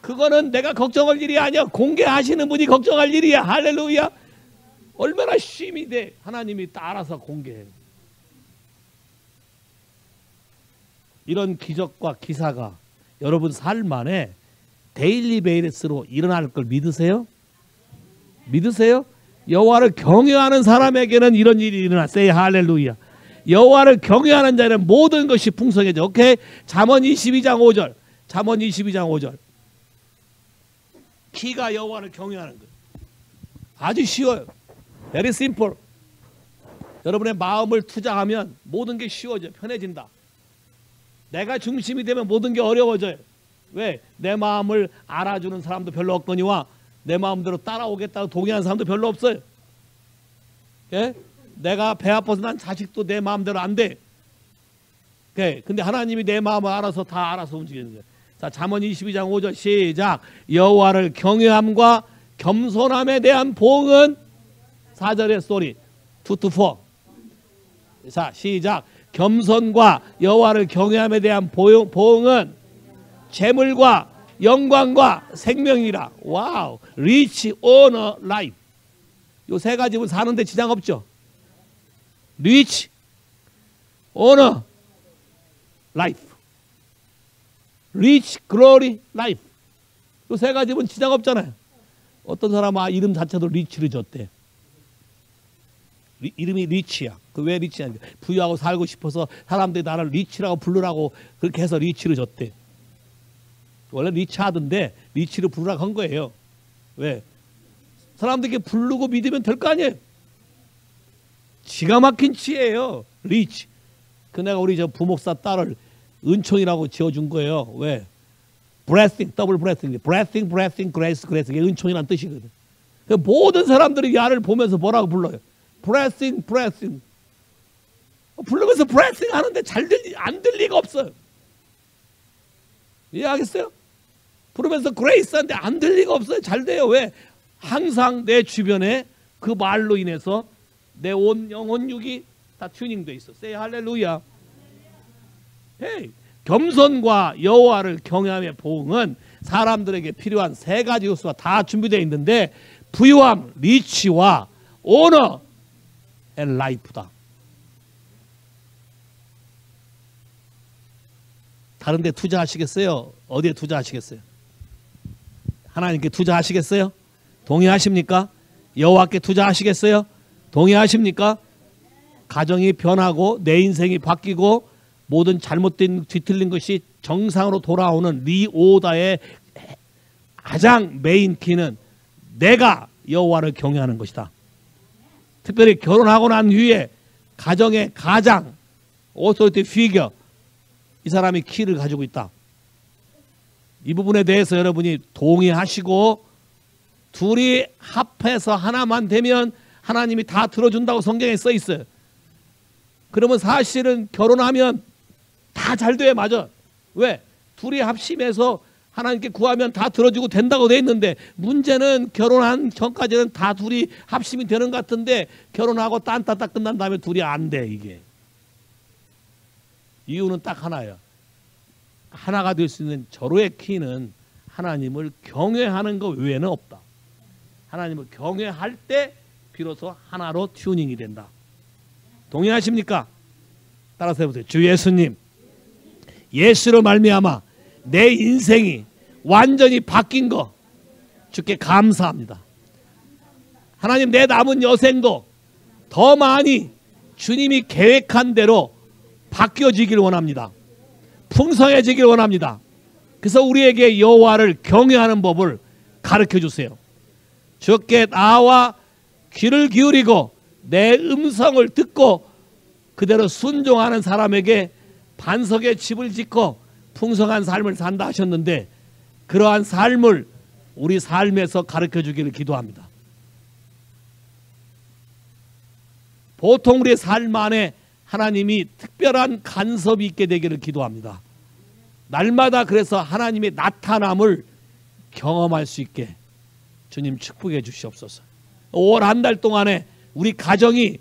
그거는 내가 걱정할 일이 아니야. 공개하시는 분이 걱정할 일이야. 할렐루야. 얼마나 쉼이 돼. 하나님이 따라서 공개해. 이런 기적과 기사가 여러분 삶 안에 데일리 베이스로 일어날 걸 믿으세요? 믿으세요? 여호와를 경외하는 사람에게는 이런 일이 일어나. 세이 할렐루야. 여호와를 경외하는 자는 모든 것이 풍성해져. 오케이? 잠언 22장 5절. 잠언 22장 5절. 키가 여호와를 경외하는 거예요. 아주 쉬워요. Very simple. 여러분의 마음을 투자하면 모든 게 쉬워져요. 편해진다. 내가 중심이 되면 모든 게 어려워져요. 왜? 내 마음을 알아주는 사람도 별로 없거니와 내 마음대로 따라오겠다고 동의하는 사람도 별로 없어요. 예? 내가 배 아파서 난 자식도 내 마음대로 안 돼. 예? 근데 하나님이 내 마음을 알아서 다 알아서 움직이는 거예요. 자, 잠언 22장 5절 시작. 여호와를 경외함과 겸손함에 대한 보응은 4절의 소리 2-4. 자, 시작. 겸손과 여호와를 경외함에 대한 보응은 재물과 영광과 생명이라. 와우. 리치, 오너, 라이프. 요 세 가지면 사는데 지장 없죠. 리치, 오너, 라이프. 리치, 글로리, 라이프. 요 세 가지면 지장 없잖아요. 어떤 사람은 이름 자체도 리치를 줬대. 이름이 리치야. 그 왜 리치냐? 부유하고 살고 싶어서 사람들이 나를 리치라고 부르라고 그렇게 해서 리치를 줬대. 원래 리치하던데 리치를 부르라고 한 거예요. 왜? 사람들에게 부르고 믿으면 될 거 아니에요. 기가 막힌 치예요. 리치. 그 내가 우리 저 부목사 딸을 은총이라고 지어준 거예요. 왜? blessing, 더블 blessing, blessing, blessing, grace, grace. 이게 은총이라는 뜻이거든. 모든 사람들이 야를 보면서 뭐라고 불러요? blessing, blessing. 부르면서 blessing 하는데 안 들 리가 없어요. 이해하겠어요? 부르면서 grace 하는데 안 들 리가 없어요. 잘 돼요. 왜? 항상 내 주변에 그 말로 인해서 내 온 영혼 육이 다 튜닝돼 있어. say 할렐루야. 헤이. 겸손과 여호와를 경외함의 보응은 사람들에게 필요한 세 가지 요소가 다 준비되어 있는데 부유함, 리치와 오너 앤 라이프다. 다른 데 투자하시겠어요? 어디에 투자하시겠어요? 하나님께 투자하시겠어요? 동의하십니까? 여호와께 투자하시겠어요? 동의하십니까? 가정이 변하고 내 인생이 바뀌고 모든 잘못된 뒤틀린 것이 정상으로 돌아오는 리오다의 가장 메인 키는 내가 여호와를 경외하는 것이다. 특별히 결혼하고 난 후에 가정의 가장 오토리티 피겨 이 사람이 키를 가지고 있다. 이 부분에 대해서 여러분이 동의하시고 둘이 합해서 하나만 되면 하나님이 다 들어준다고 성경에 써 있어요. 그러면 사실은 결혼하면 다 잘 돼. 맞아. 왜? 둘이 합심해서 하나님께 구하면 다 들어주고 된다고 돼 있는데 문제는 결혼한 전까지는 다 둘이 합심이 되는 것 같은데 결혼하고 딴따따 끝난 다음에 둘이 안 돼. 이게 이유는 딱 하나예요. 하나가 될 수 있는 절호의 키는 하나님을 경외하는 것 외에는 없다. 하나님을 경외할 때 비로소 하나로 튜닝이 된다. 동의하십니까? 따라서 해보세요. 주 예수님, 예수로 말미암아 내 인생이 완전히 바뀐 거 주께 감사합니다. 하나님, 내 남은 여생도 더 많이 주님이 계획한 대로 바뀌어지길 원합니다. 풍성해지길 원합니다. 그래서 우리에게 여호와를 경외하는 법을 가르쳐 주세요. 주께 나와 귀를 기울이고 내 음성을 듣고 그대로 순종하는 사람에게 반석에 집을 짓고 풍성한 삶을 산다 하셨는데 그러한 삶을 우리 삶에서 가르쳐 주기를 기도합니다. 보통 우리의 삶 안에 하나님이 특별한 간섭이 있게 되기를 기도합니다. 날마다 그래서 하나님의 나타남을 경험할 수 있게 주님 축복해 주시옵소서. 올 한 달 동안에 우리 가정이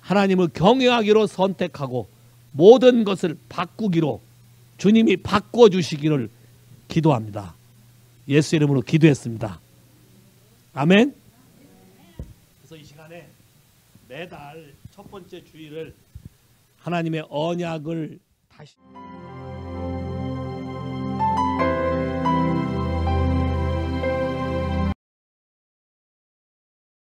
하나님을 경외하기로 선택하고 모든 것을 바꾸기로 주님이 바꾸어 주시기를 기도합니다. 예수 이름으로 기도했습니다. 아멘. 그래서 이 시간에 매달 첫 번째 주일을 하나님의 언약을 다시